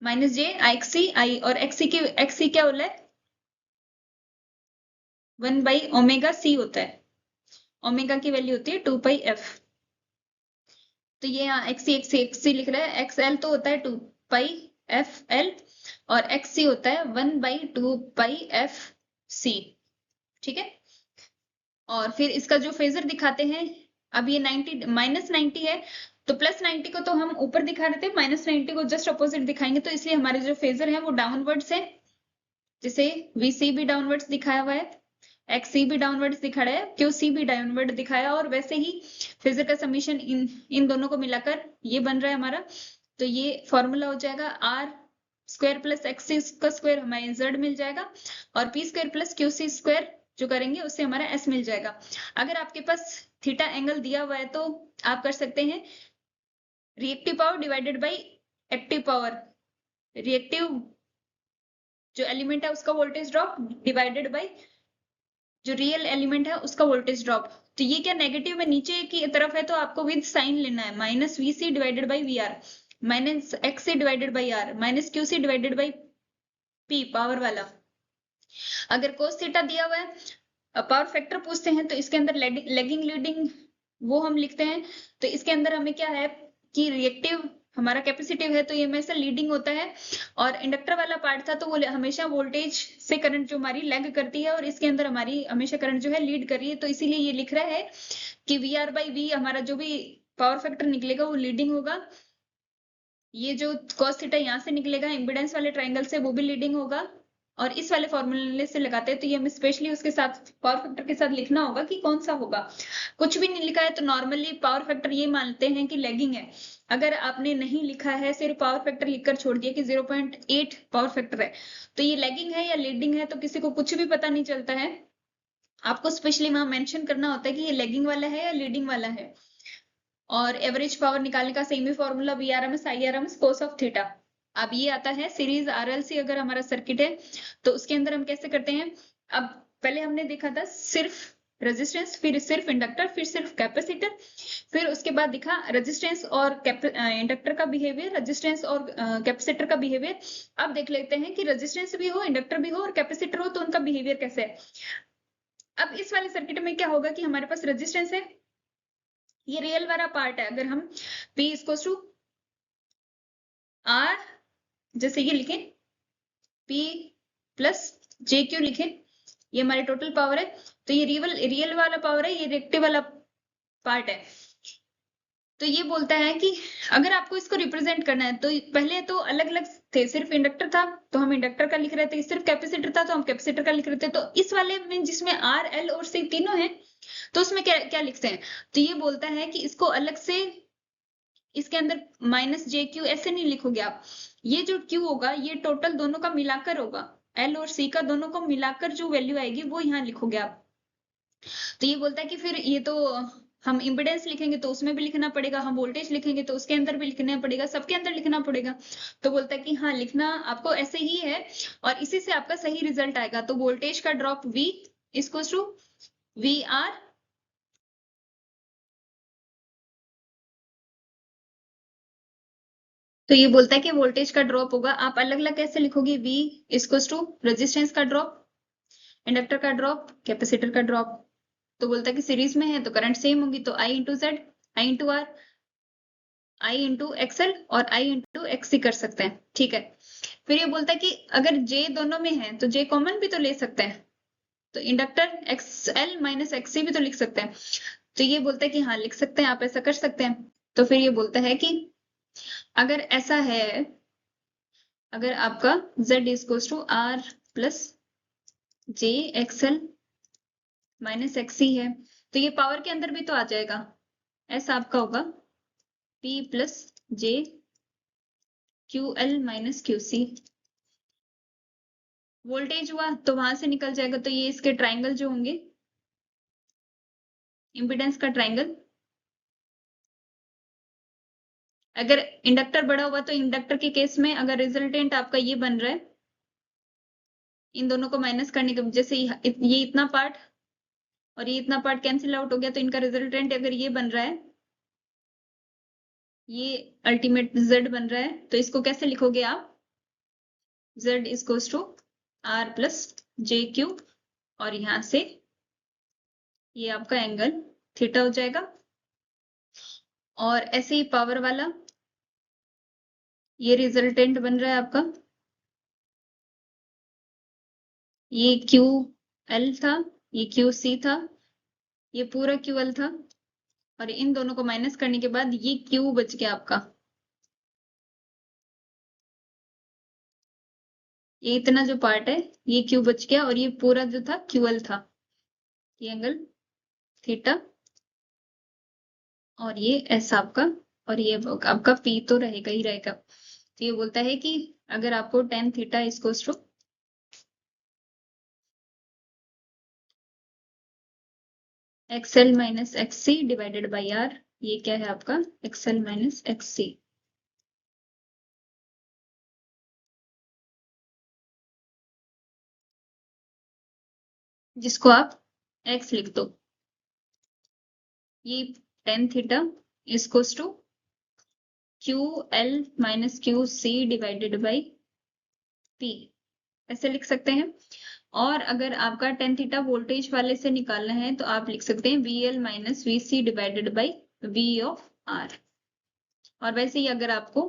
minus j XC I, और XC क्या होला है, 1/ओमेगा C होता है, ओमेगा की वैल्यू होती है 2πf। तो ये यहाँ XC लिख रहा है, XL तो होता है 2πfL और XC होता है 1/2πfC, ठीक है। और फिर इसका जो फेजर दिखाते हैं, अब ये 90 माइनस 90 है तो प्लस 90 को तो हम ऊपर दिखा रहे थे, माइनस 90 को जस्ट अपोजिट दिखाएंगे, तो इसलिए हमारे जो फेजर है वो डाउनवर्ड्स है। जैसे VC भी डाउनवर्ड्स दिखाया हुआ है, XC भी डाउनवर्ड्स दिखा रहा है, QC भी डाउनवर्ड दिखाया, और वैसे ही फेजर का समीशन इन दोनों को मिलाकर ये बन रहा है हमारा। तो ये फॉर्मूला हो जाएगा R स्क्वायर प्लस XC का स्क्वायर हमारे Z मिल जाएगा, और P square plus QC square जो करेंगे उससे हमारा S मिल जाएगा। अगर आपके पास थीटा एंगल दिया हुआ है तो आप कर सकते हैं reactive power divided by active power, reactive जो एलिमेंट है उसका वोल्टेज ड्रॉप डिवाइडेड बाई जो रियल एलिमेंट है उसका वोल्टेज ड्रॉप। तो ये क्या नेगेटिव में नीचे की तरफ है तो आपको विद साइन लेना है, minus VC divided by VR minus XC divided by R minus QC divided by P power वाला। अगर कोस थीटा दिया हुआ है, पावर फैक्टर पूछते हैं तो इसके अंदर लेगिंग लीडिंग वो हम लिखते हैं। तो इसके अंदर हमें क्या है कि रिएक्टिव हमारा कैपेसिटिव है तो ये हमेशा लीडिंग होता है, और इंडक्टर वाला पार्ट था तो वो हमेशा वोल्टेज से करंट जो हमारी लैग करती है, और इसके अंदर हमारी हमेशा करंट जो है लीड कर रही है। तो इसीलिए ये लिख रहा है कि VR/V हमारा जो भी पावर फैक्टर निकलेगा वो लीडिंग होगा। ये जो cos थीटा यहाँ से निकलेगा इम्पिडेंस वाले ट्राइंगल से वो भी लीडिंग होगा, और इस वाले फॉर्मूले से लगाते हैं तो ये हमें स्पेशली उसके साथ पावर फैक्टर के साथ लिखना होगा कि कौन सा होगा। कुछ भी नहीं लिखा है तो नॉर्मली पावर फैक्टर ये मानते हैं कि लैगिंग है। अगर आपने नहीं लिखा है, सिर्फ पावर फैक्टर लिखकर छोड़ दिया कि 0.8 पावर फैक्टर है, तो ये लैगिंग है या लीडिंग है तो किसी को कुछ भी पता नहीं चलता है। आपको स्पेशली वहां मेंशन करना होता है कि ये लैगिंग वाला है या लीडिंग वाला है। और एवरेज पावर निकालने का same he formula VRMS IRMS cos of theta. अब ये आता है सीरीज RLC अगर हमारा सर्किट है तो उसके अंदर हम कैसे करते हैं। अब पहले हमने देखा था सिर्फ रेजिस्टेंस, फिर सिर्फ इंडक्टर, फिर सिर्फ कैपेसिटर, फिर उसके बाद दिखा रेजिस्टेंस और इंडक्टर का बिहेवियर, रेजिस्टेंस और कैपेसिटर का बिहेवियर। अब देख लेते हैं कि रेजिस्टेंस भी हो, इंडक्टर भी हो और कैपेसिटर हो तो उनका बिहेवियर कैसे है। अब इस वाले सर्किट में क्या होगा कि हमारे पास रेजिस्टेंस है, ये रियल वाला पार्ट है। अगर हम P इक्वल्स टू R जैसे ये लिखें, P प्लस JQ लिखें, ये हमारी टोटल पावर है। तो ये रियल वाला पावर है, ये रिएक्टिव वाला पार्ट है। तो ये बोलता है कि अगर आपको इसको रिप्रेजेंट करना है तो पहले तो अलग अलग थे, सिर्फ इंडक्टर था तो हम इंडक्टर का लिख रहे थे, सिर्फ कैपेसिटर था तो हम कैपेसिटर का लिख रहे थे। तो इस वाले में जिसमें R L और C तीनों हैं तो उसमें क्या क्या लिखते हैं। तो ये बोलता है कि इसको अलग से इसके अंदर माइनस JQ ऐसे नहीं लिखोगे आप, ये जो Q होगा ये टोटल दोनों का मिलाकर होगा, L और C का दोनों को मिलाकर जो वैल्यू आएगी वो यहाँ लिखोगे आप। तो ये बोलता है कि फिर ये तो हम इम्पीडेंस लिखेंगे तो उसमें भी लिखना पड़ेगा, हम वोल्टेज लिखेंगे तो उसके अंदर भी लिखना पड़ेगा, सबके अंदर लिखना पड़ेगा। तो बोलता है कि हाँ लिखना आपको ऐसे ही है और इसी से आपका सही रिजल्ट आएगा। तो वोल्टेज का drop V equals to VR, तो ये बोलता है कि वोल्टेज का ड्रॉप होगा। आप अलग अलग कैसे लिखोगे? V इक्वल्स टू रेजिस्टेंस का ड्रॉप, इंडक्टर का ड्रॉप, कैपेसिटर का ड्रॉप। तो बोलता है कि सीरीज में है तो करंट सेम होगी, तो I into Z, I into R, I into XL और I इंटू XC कर सकते हैं। ठीक है, फिर ये बोलता है कि अगर J दोनों में है तो J कॉमन भी तो ले सकते हैं, तो इंडक्टर XL माइनस XC भी तो लिख सकते हैं। तो ये बोलता है कि हाँ लिख सकते हैं, आप ऐसा कर सकते हैं। तो फिर ये बोलता है कि अगर ऐसा है, अगर आपका Z equals to R plus J XL minus XC है, तो ये पावर के अंदर भी तो आ जाएगा। ऐसा आपका होगा P plus J QL minus QC। Voltage हुआ तो वहां से निकल जाएगा, तो ये इसके ट्राइंगल जो होंगे, इम्पीडेंस का ट्राइंगल। अगर इंडक्टर बड़ा हुआ तो इंडक्टर के केस में अगर रिजल्टेंट आपका ये बन रहा है, इन दोनों को माइनस करने के वजह से ये इतना पार्ट और ये इतना पार्ट कैंसिल आउट हो गया, तो इनका रिजल्टेंट अगर ये बन रहा है, ये अल्टीमेट Z बन रहा है, तो इसको कैसे लिखोगे आप? Z equals to R plus JQ और यहां से ये आपका एंगल थीटा हो जाएगा। और ऐसे ही पावर वाला, ये रिजल्टेंट बन रहा है आपका, ये QL था, ये QC था, ये पूरा QL था, और इन दोनों को माइनस करने के बाद ये Q बच गया आपका। ये इतना जो पार्ट है ये Q बच गया, और ये पूरा जो था QL था, ये एंगल थीटा, और ये ऐसा आपका, और ये आपका P तो रहेगा ही रहेगा। तो ये बोलता है कि अगर आपको tan theta equals to XL minus XC divided by R, ये क्या है आपका XL माइनस XC, जिसको आप X लिख दो। ये tan theta equals to QL minus QC divided by P, ऐसे लिख सकते हैं। और अगर आपका tan थीटा वोल्टेज वाले से निकालना है तो आप लिख सकते हैं VL minus VC divided by V of R। और वैसे ही अगर आपको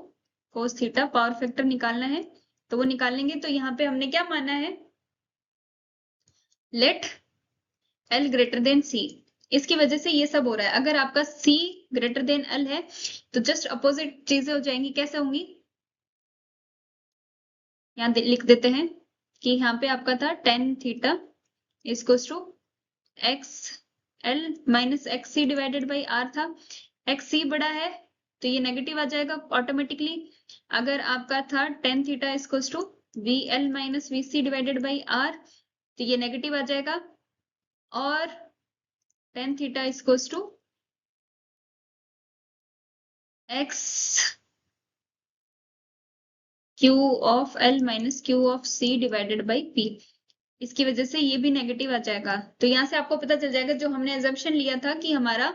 cos थीटा पावर फैक्टर निकालना है तो वो निकालेंगे। तो यहाँ पे हमने क्या माना है? Let L greater than C, इसकी वजह से ये सब हो रहा है। अगर आपका C ग्रेटर देन L है तो जस्ट अपोजिट चीजें हो जाएंगी। कैसे होंगी? यहाँ लिख देते हैं कि यहाँ पे आपका था tan theta equals to XL minus XC divided by R था। XC बड़ा है तो ये नेगेटिव आ जाएगा ऑटोमेटिकली। अगर आपका था tan theta equals to VL minus VC divided by R, तो ये नेगेटिव आ जाएगा। और tan theta equals to X Q of L minus Q of C divided by P, इसकी वजह से ये भी नेगेटिव आ जाएगा। तो यहाँ से आपको पता चल जाएगा जो हमने एजम्पशन लिया था कि हमारा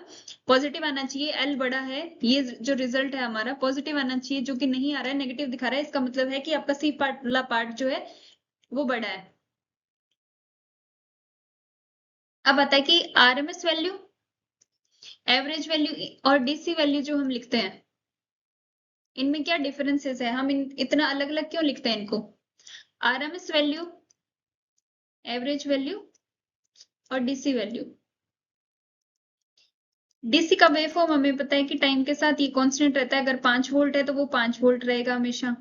पॉजिटिव आना चाहिए, L बड़ा है, ये जो रिजल्ट है हमारा पॉजिटिव आना चाहिए, जो कि नहीं आ रहा है, नेगेटिव दिखा रहा है। इसका मतलब है कि आपका C पार्ट वाला पार्ट जो है वो बड़ा है। अब आता है कि RMS वैल्यू, एवरेज वैल्यू और DC वैल्यू जो हम लिखते हैं, इनमें क्या डिफरेंसेस है? हम इतना अलग अलग क्यों लिखते हैं इनको? RMS वैल्यू, एवरेज वैल्यू और DC वैल्यू। डीसी का वेव फॉर्म हमें पता है कि टाइम के साथ ये कांस्टेंट रहता है। अगर 5 वोल्ट है तो वो 5 वोल्ट रहेगा हमेशा।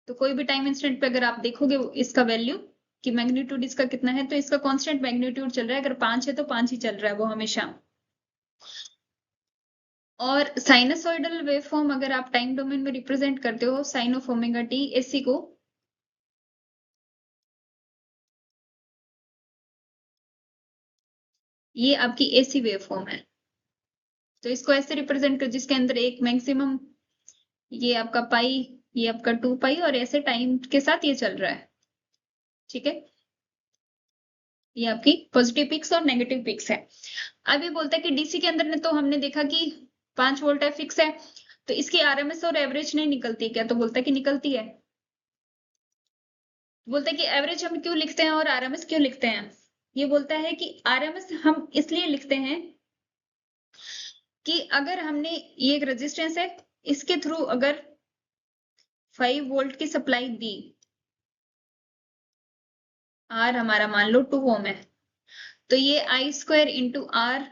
तो कोई भी टाइम इंस्टेंट पे अगर आप देखोगे इसका वैल्यू कि मैग्नीट्यूड इसका कितना है, तो इसका कांस्टेंट मैग्नीट्यूड चल रहा है। अगर 5 है तो 5 ही चल रहा है वो हमेशा। और साइनसोइडल वेव फॉर्म अगर आप टाइम डोमेन में रिप्रेजेंट करते हो sine of omega T AC को, ये आपकी एसी वेव फॉर्म है। तो इसको ऐसे रिप्रेजेंट कर जिसके अंदर एक मैक्सिमम, ये आपका पाई, ये आपका 2 पाई, और ऐसे टाइम के साथ ये चल रहा है। ठीक है, ये आपकी पॉजिटिव पिक्स और नेगेटिव पिक्स है। अब ये बोलता है कि डीसी के अंदर ने तो हमने देखा कि 5 वोल्ट है, फिक्स है, तो इसकी आरएमएस और एवरेज नहीं निकलती क्या? तो बोलता है कि निकलती है। बोलता है कि एवरेज हम क्यों लिखते हैं और आरएमएस क्यों लिखते हैं? ये बोलता है कि आरएमएस हम इसलिए लिखते हैं कि अगर हमने, ये एक रेजिस्टेंस है, इसके थ्रू अगर 5 वोल्ट की सप्लाई दी, आर हमारा मान लो 2 ओम है, तो ये आई स्क्वायर इंटू आर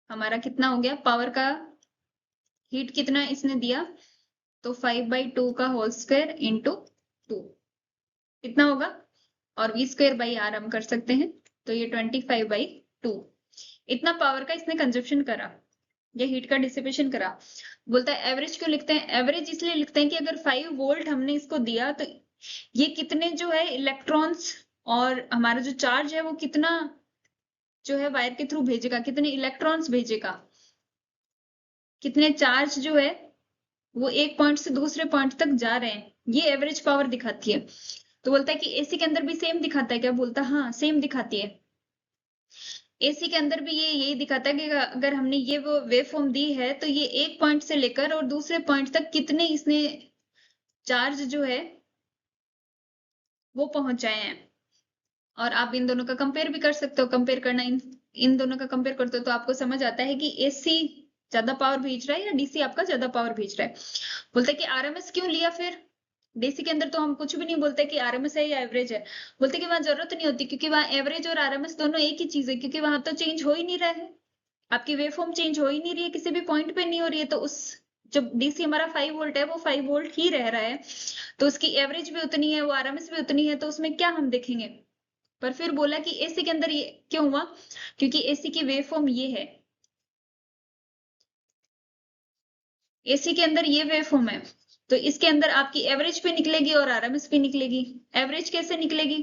हमारा कितना हो गया, पावर का हीट कितना इसने दिया, तो 5/2 का होल स्क्वायर इंटू 2 कितना होगा, और v स्क्वायर बाई आर हम कर सकते हैं, तो ये 25/2 इतना पावर का इसने कंजप्शन करा, ये हीट का डिसिपेशन करा। बोलता है एवरेज क्यों लिखते हैं? एवरेज इसलिए लिखते हैं कि अगर 5 वोल्ट हमने इसको दिया तो ये कितने जो है इलेक्ट्रॉन्स और हमारा जो चार्ज है वो कितना जो है वायर के थ्रू भेजेगा, कितने इलेक्ट्रॉन्स भेजेगा, कितने चार्ज जो है वो एक पॉइंट से दूसरे पॉइंट तक जा रहे हैं, ये एवरेज पावर दिखाती है। तो बोलता है कि एसी के अंदर भी सेम दिखाता है क्या? बोलता है हाँ सेम दिखाती है। एसी के अंदर भी ये यही दिखाता है कि अगर हमने ये वो वेव फॉर्म दी है तो ये एक पॉइंट से लेकर और दूसरे पॉइंट तक कितने इसने चार्ज जो है वो पहुंचाए हैं। और आप इन दोनों का कंपेयर भी कर सकते हो। कंपेयर करना, इन दोनों का कंपेयर करते हो तो आपको समझ आता है कि एसी ज्यादा पावर भेज रहा है या डीसी आपका ज्यादा पावर भेज रहा है। बोलते हैं कि आरएमएस क्यों लिया फिर? डीसी के अंदर तो हम कुछ भी नहीं बोलते कि आरएमएस है या एवरेज है, बोलते कि वहां जरूरत नहीं होती क्योंकि वहां एवरेज और आरएमएस दोनों एक ही चीज है, क्योंकि वहां तो चेंज हो ही नहीं रहा है, आपकी वेव फॉर्म चेंज हो ही नहीं रही है, किसी भी पॉइंट पे नहीं हो रही है, तो उस जब डीसी हमारा 5 वोल्ट है वो 5 वोल्ट ही रह रहा है, तो उसकी एवरेज भी उतनी है, वो आरएमएस भी उतनी है, तो उसमें क्या हम देखेंगे। पर फिर बोला कि एसी के अंदर ये क्यों हुआ, क्योंकि एसी की वेव फॉर्म ये है, एसी के अंदर ये वेव फॉर्म है, तो इसके अंदर आपकी एवरेज भी निकलेगी और आरएमएस भी निकलेगी। एवरेज कैसे निकलेगी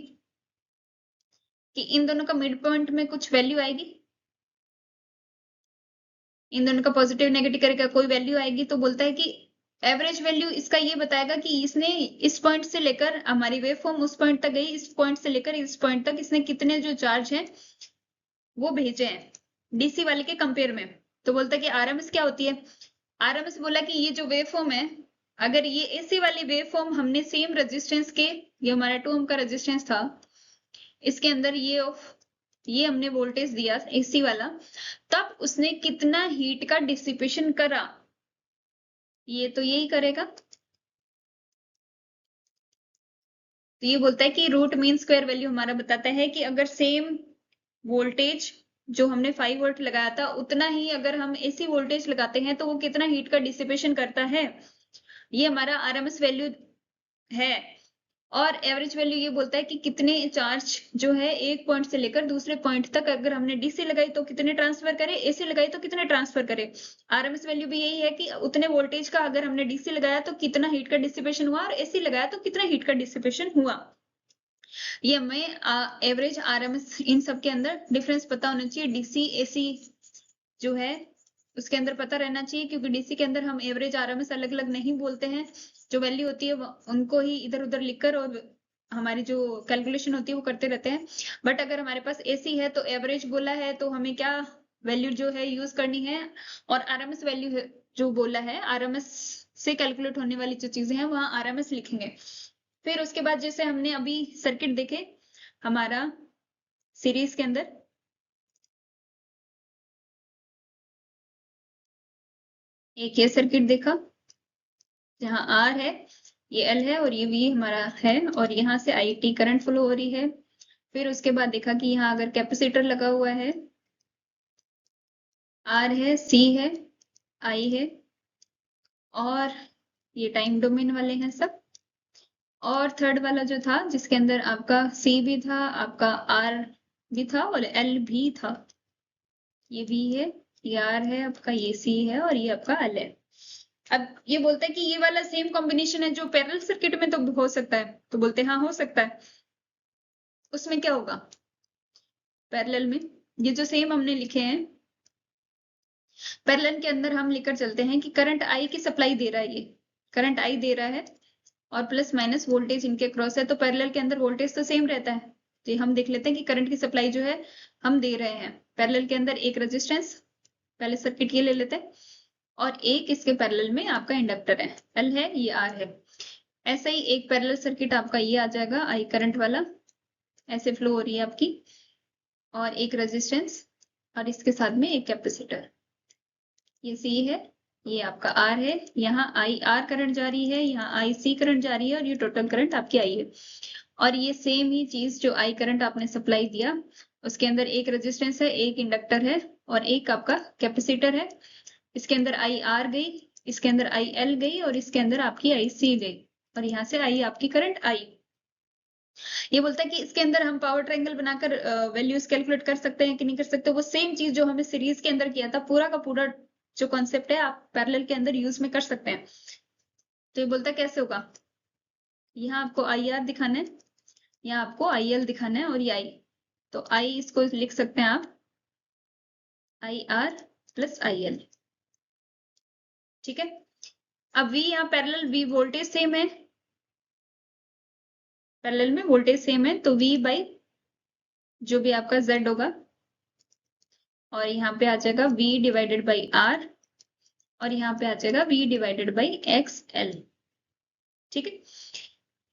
कि इन दोनों का मिड पॉइंट में कुछ वैल्यू आएगी, इन दोनों का पॉजिटिव नेगेटिव करेगा कोई वैल्यू आएगी, तो बोलता है कि एवरेज वैल्यू इसका ये बताएगा कि इसने इस पॉइंट से लेकर हमारी वेव फॉर्म उस पॉइंट तक गई, इस पॉइंट से लेकर इस पॉइंट तक इसने कितने जो चार्ज हैं वो भेजे हैं डीसी वाले के कंपेयर में। तो बोलता है कि आरएमएस क्या होती है? आरएमएस बोला कि ये जो वेव फॉर्म है, अगर ये एसी वाली वेव फॉर्म हमने सेम रेजिस्टेंस के, ये हमारा 2 ओम का रेजिस्टेंस था, इसके अंदर ये हमने वोल्टेज दिया एसी वाला, तब उसने कितना हीट का डिसिपेशन करा, ये तो यही करेगा। तो ये बोलता है कि रूट मीन स्क्वायर वैल्यू हमारा बताता है कि अगर सेम वोल्टेज जो हमने 5 वोल्ट लगाया था उतना ही अगर हम एसी वोल्टेज लगाते हैं तो वो कितना हीट का डिसिपेशन करता है, ये हमारा आरएमएस वैल्यू है। और एवरेज वैल्यू ये बोलता है कि कितने चार्ज जो है एक पॉइंट से लेकर दूसरे पॉइंट तक अगर हमने डीसी लगाई तो कितने ट्रांसफर करे, एसी लगाई तो कितने ट्रांसफर करे। आरएमएस वैल्यू भी यही है कि उतने वोल्टेज का अगर हमने डीसी लगाया तो कितना हीट का डिसिपेशन हुआ और एसी लगाया तो कितना हीट का डिसिपेशन हुआ। ये हमें एवरेज आरएमएस इन सब के अंदर डिफरेंस पता होना चाहिए। डीसी एसी जो है उसके अंदर पता रहना चाहिए, क्योंकि डीसी के अंदर हम एवरेज आरएमएस अलग अलग नहीं बोलते हैं, जो वैल्यू होती है उनको ही इधर उधर लिखकर और हमारी जो कैलकुलेशन होती है वो करते रहते हैं। बट अगर हमारे पास एसी है तो एवरेज बोला है तो हमें क्या वैल्यू जो है यूज करनी है, और आरएमएस वैल्यू जो बोला है, आरएमएस से कैलकुलेट होने वाली जो चीजें हैं वहां आरएमएस लिखेंगे। फिर उसके बाद जैसे हमने अभी सर्किट देखे हमारा सीरीज के अंदर, एक ये सर्किट देखा जहां आर है, ये एल है और ये वी हमारा है, और यहाँ से आई टी करंट फ्लो हो रही है। फिर उसके बाद देखा कि यहाँ अगर कैपेसिटर लगा हुआ है, आर है, सी है, आई है, और ये टाइम डोमेन वाले हैं सब। और थर्ड वाला जो था जिसके अंदर आपका सी भी था, आपका आर भी था और एल भी था, ये वी है, ये आर है आपका, ये सी है और ये आपका एल है। अब ये बोलता है कि ये वाला सेम कॉम्बिनेशन है जो पैरेलल सर्किट में तो हो सकता है, तो बोलते हैं हाँ हो सकता है। उसमें क्या होगा पैरेलल में? ये जो सेम हमने लिखे हैं पैरेलल के अंदर हम लेकर चलते हैं कि करंट आई की सप्लाई दे रहा है, ये करंट आई दे रहा है और प्लस माइनस वोल्टेज इनके क्रॉस है, तो पैरेलल के अंदर वोल्टेज तो सेम रहता है। तो हम देख लेते हैं कि करंट की सप्लाई जो है हम दे रहे हैं पैरेलल के अंदर एक रेजिस्टेंस, पहले सर्किट ये ले लेते हैं, और एक इसके पैरेलल में आपका इंडक्टर है, एल है, ये आर है। ऐसा ही एक पैरेलल सर्किट आपका ये आ जाएगा, आई करंट वाला ऐसे फ्लो हो रही है आपकी, और एक रेजिस्टेंस और इसके साथ में एक कैपेसिटर, ये सी है, ये आपका आर है, यहाँ आई आर करंट जा रही है, यहाँ आई सी करंट जा रही है, और ये टोटल करंट आपकी आई है। और ये सेम ही चीज जो आई करंट आपने सप्लाई दिया उसके अंदर एक रेजिस्टेंस है, एक इंडक्टर है और एक आपका कैपेसिटर है। इसके अंदर आई आर गई, इसके अंदर आई एल गई और इसके अंदर आपकी आई सी गई, और यहाँ से आई आपकी करंट आई। ये बोलता है कि इसके अंदर हम पावर ट्रायंगल बनाकर वैल्यूज कैलकुलेट कर सकते हैं कि नहीं कर सकते। वो सेम चीज जो हमें सीरीज के अंदर किया था, पूरा का पूरा जो कॉन्सेप्ट है आप पैरेलल के अंदर यूज में कर सकते हैं। तो ये बोलता है कैसे होगा, यहाँ आपको आई आर दिखाना है, यहाँ आपको आई एल दिखाना है और ये आई, तो आई इसको लिख सकते हैं आप आई आर प्लस आई एल, ठीक है। अब V यहाँ पैरेलल, V वोल्टेज सेम है, पैरेलल में वोल्टेज सेम है, तो V बाई जो भी आपका Z होगा, और यहाँ पे आ जाएगा V डिवाइडेड बाई R, और यहाँ पे आ जाएगा V डिवाइडेड बाई XL, ठीक है।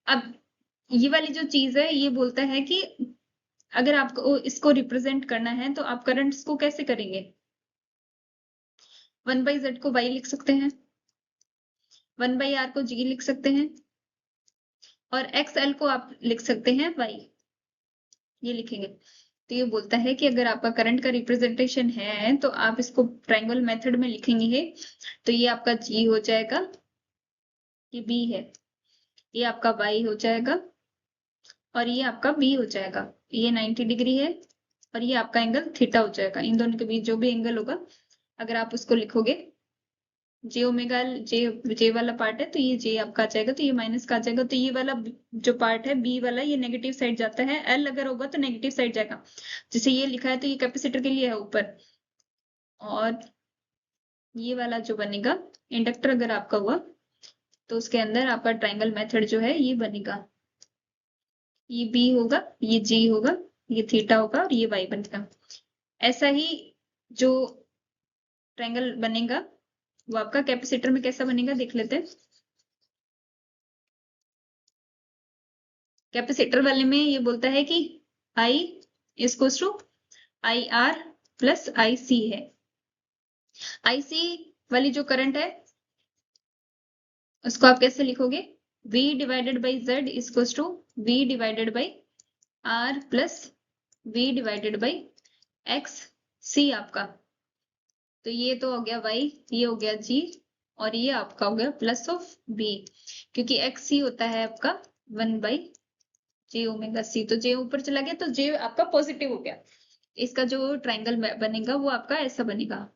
अब ये वाली जो चीज है ये बोलता है कि अगर आपको इसको रिप्रेजेंट करना है तो आप करंट्स को कैसे करेंगे, 1/Z को Y लिख सकते हैं, 1/R को G लिख सकते हैं, और XL को आप लिख सकते हैं Y, ये लिखेंगे। तो ये बोलता है कि अगर आपका करंट का रिप्रेजेंटेशन है तो आप इसको ट्रायंगल मेथड में लिखेंगे, तो ये आपका G हो जाएगा, ये B है, ये आपका Y हो जाएगा, और ये आपका B हो जाएगा, ये 90 डिग्री है, और ये आपका एंगल थीटा हो जाएगा। इन दोनों के बीच जो भी एंगल होगा अगर आप उसको लिखोगे, जे ओमेगा जे वाला पार्ट है तो ये जे आपका आ जाएगा, तो ये माइनस का आ जाएगा, तो ये वाला जो पार्ट है बी वाला ये नेगेटिव साइड जाता है, एल अगर होगा तो नेगेटिव साइड जाएगा, जैसे ये लिखा है तो ये कैपेसिटर के लिए है ऊपर, और ये वाला जो बनेगा इंडक्टर अगर आपका हुआ तो उसके अंदर आपका ट्रायंगल मेथड जो है ये बनेगा, ये बी होगा, ये जी होगा, ये थीटा होगा और ये वाई बनेगा। ऐसा ही जो ट्रायंगल बनेगा वो आपका कैपेसिटर में कैसा बनेगा देख लेते हैं। कैपेसिटर वाले में ये बोलता है कि I equals to I R plus I C है। आई सी वाली जो करंट है उसको आप कैसे लिखोगे, V divided by Z equals to V divided by R plus V divided by X C आपका, तो ये तो हो गया Y, ये हो गया G, और ये आपका हो गया प्लस ऑफ B, क्योंकि एक्स सी होता है आपका 1/J ओमेगा सी, तो J ऊपर चला गया तो J आपका पॉजिटिव हो गया। इसका जो ट्रायंगल बनेगा वो आपका ऐसा बनेगा,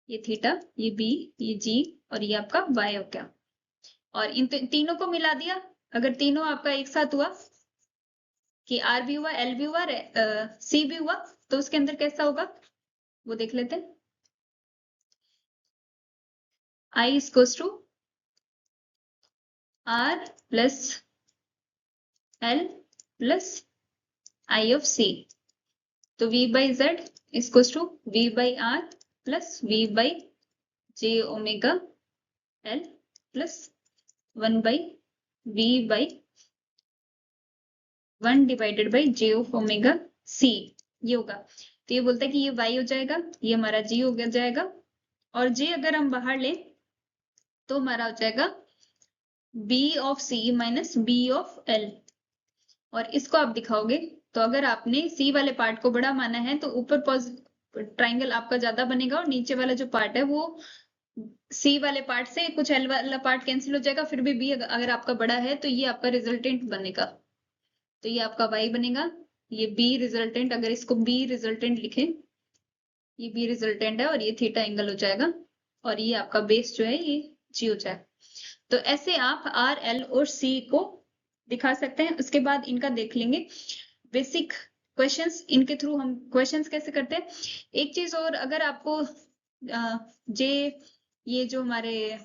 ये थीटा, ये B, ये G और ये आपका Y हो गया। और इन तीनों को मिला दिया, अगर तीनों आपका एक साथ हुआ कि R भी हुआ, L भी हुआ, C भी हुआ, तो उसके अंदर कैसा होगा वो देख लेते हैं। I equals to R plus L plus I of C, तो V by Z equals to V by R plus V by J omega L plus 1/V by 1 divided by J of omega C, ये होगा। तो ये बोलता है कि ये Y हो जाएगा, ये हमारा G हो गया जाएगा, और J अगर हम बाहर ले तो हमारा हो जाएगा B of C minus B of L, और इसको आप दिखाओगे तो अगर आपने C वाले पार्ट को बड़ा माना है तो ऊपर ट्रायंगल आपका ज्यादा बनेगा, और नीचे वाला जो पार्ट है वो C वाले पार्ट से कुछ L वाला पार्ट कैंसिल हो जाएगा, फिर भी B अगर आपका बड़ा है तो ये आपका रिजल्टेंट बनेगा, तो ये आपका Y बनेगा, ये B रिजल्टेंट, अगर इसको B रिजल्टेंट लिखें, ये B रिजल्टेंट है और ये थीटा एंगल हो जाएगा, और ये आपका बेस जो है ये G हो जाएगा। तो ऐसे आप R, L और C को दिखा सकते हैं। उसके बाद इनका देख लेंगे बेसिक क्वेश्चंस, इनके थ्रू हम क्वेश्चंस कैसे करते हैं। एक चीज और, अगर आपको ये जो हमारे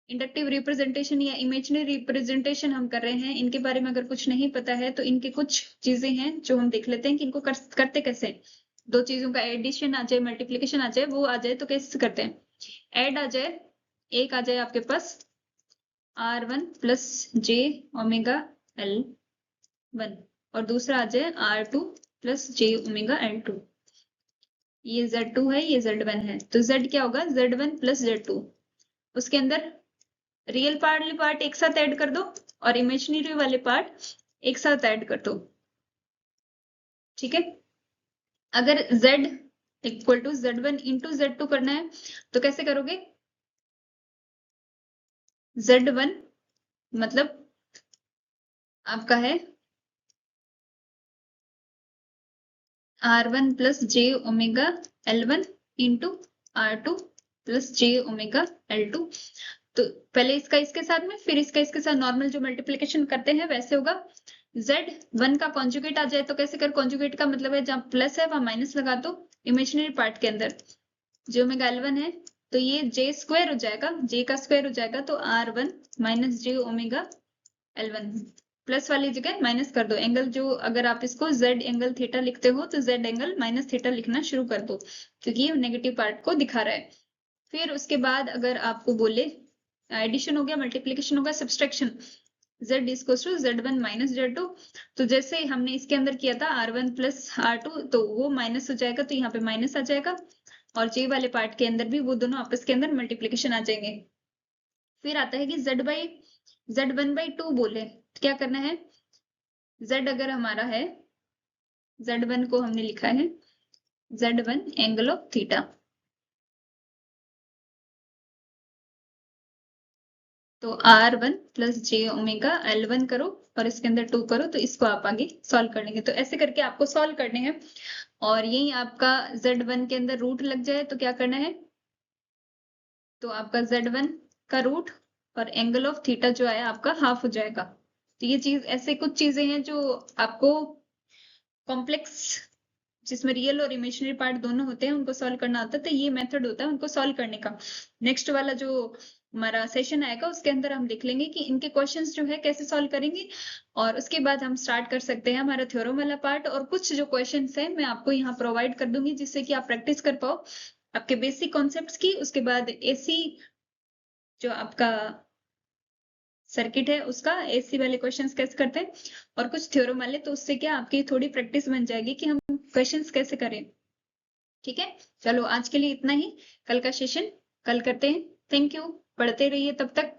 इंडक्टिव रिप्रेजेंटेशन या इमेजिनरी रिप्रेजेंटेशन हम कर रहे हैं, इनके बारे में अगर कुछ नहीं पता है तो इनके कुछ चीजें हैं जो हम देख लेते हैं कि इनको करते कैसे। दो चीजों का एडिशन आ जाए, मल्टीप्लीकेशन आ जाए, वो आ जाए तो कैसे करते हैं। ऐड आ जाए, एक आ जाए आपके पास R1 plus J omega L1 और दूसरा आ जाए R2 plus J omega L2। ये Z2 है, ये Z1 है, तो Z क्या होगा, Z1 प्लस Z2। उसके अंदर रियल पार्ट एक साथ ऐड कर दो और इमेजिनरी वाले पार्ट एक साथ ऐड कर दो। ठीक है, अगर Z equal to Z1 into Z2 करना है तो कैसे करोगे। Z1 मतलब आपका है R1 plus J omega L1 into R2 plus J omega L2। तो पहले इसका इसके साथ में, फिर इसका इसके साथ, नॉर्मल जो मल्टीप्लिकेशन करते हैं वैसे होगा। Z1 का कॉन्जुगेट आ जाए तो कैसे कर, कॉन्जुगेट का मतलब है जहां प्लस है वहां माइनस लगा दो इमेजिनरी पार्ट के अंदर। जे ओमेगा L1 है तो ये जे स्क्वायर हो जाएगा, जे का स्क्वायर हो जाएगा, तो R1 माइनस जे ओमेगा L1 प्लस वाली जगह माइनस कर दो। एंगल जो, अगर आप इसको Z एंगल थीटा लिखते हो तो Z एंगल माइनस थीटा लिखना शुरू कर दो, क्योंकि ये नेगेटिव पार्ट को दिखा रहा है। फिर उसके बाद अगर आपको बोले एडिशन हो गया, मल्टीप्लीकेशन हो गया, subtraction, Z equals to Z1 minus Z2। तो जैसे हमने इसके अंदर किया था R1 प्लस R2, तो वो माइनस हो जाएगा, तो यहाँ पे माइनस आ जाएगा, और J वाले पार्ट के अंदर भी वो दोनों आपस के अंदर मल्टीप्लीकेशन आ जाएंगे। फिर आता है कि Z1/2 बोले तो क्या करना है। Z अगर हमारा है, Z1 को हमने लिखा है Z1 एंगल ऑफ थीटा, तो R1 plus J omega L1 करो और इसके अंदर 2 करो, तो इसको आप आगे सॉल्व कर लेंगे। तो ऐसे करके आपको सॉल्व करने हैं, और यही आपका Z1 के अंदर रूट लग जाए तो क्या करना है, तो आपका Z1 का रूट और एंगल ऑफ थीटा जो है आपका हाफ हो जाएगा। तो ये चीज, ऐसे कुछ चीजें हैं जो आपको कॉम्प्लेक्स, जिसमें रियल और इमेजिनरी पार्ट दोनों होते हैं, उनको सॉल्व करना होता है। तो ये मेथड होता है उनको सॉल्व करने का। नेक्स्ट वाला जो हमारा सेशन आएगा उसके अंदर हम देख लेंगे कि इनके क्वेश्चंस जो है कैसे सॉल्व करेंगे, और उसके बाद हम स्टार्ट कर सकते हैं हमारा थ्योरम वाला पार्ट। और कुछ जो क्वेश्चंस है मैं आपको यहाँ प्रोवाइड कर दूंगी, जिससे कि आप प्रैक्टिस कर पाओ आपके बेसिक कॉन्सेप्ट्स की। उसके बाद एसी जो आपका सर्किट है उसका एसी वाले क्वेश्चंस कैसे करते हैं, और कुछ थ्योरम वाले, तो उससे क्या आपकी थोड़ी प्रैक्टिस बन जाएगी कि हम क्वेश्चंस कैसे करें। ठीक है, चलो आज के लिए इतना ही, कल का सेशन कल करते हैं। थैंक यू, पढ़ते रहिए तब तक।